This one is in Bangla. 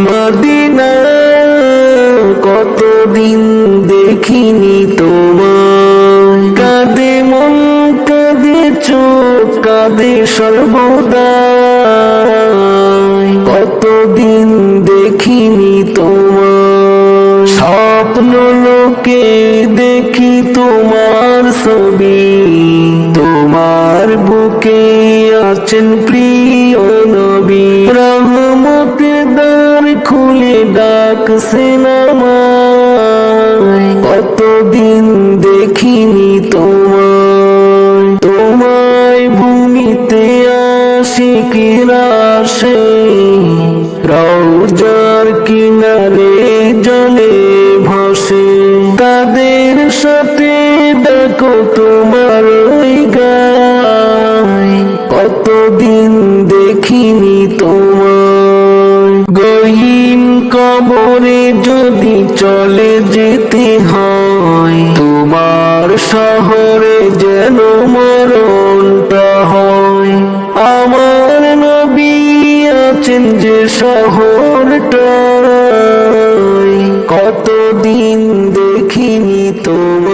মদিনা কতদিন দেখিনি তোমায়, কাঁদে মন কাঁদে চোখ কাঁদে সর্বদা, কতদিন দেখিনি তোমায়। স্বপ্ন লোকে দেখি তোমার ছবি, তোমার বুকে আছেন প্রিয় নবী। রহমতের দ্বার খুলে ডাকছেন আমায়, কতদিন দেখিনি তোমায়। তোমায় ভূমিতে আশিকেরা আসে, রওজার কিনারে জলে ভাসে, তাদের সাথে দেখো তোমার ওই গায়, কতদিন দেখিনি তোমায়। গহীন কবরে যদি চলে যেতে হয়, তোমার শহরে যেন মরণটা হয়। আমার নবী আছেন যে শহরটায়, কতদিন দেখিনি তোমায়।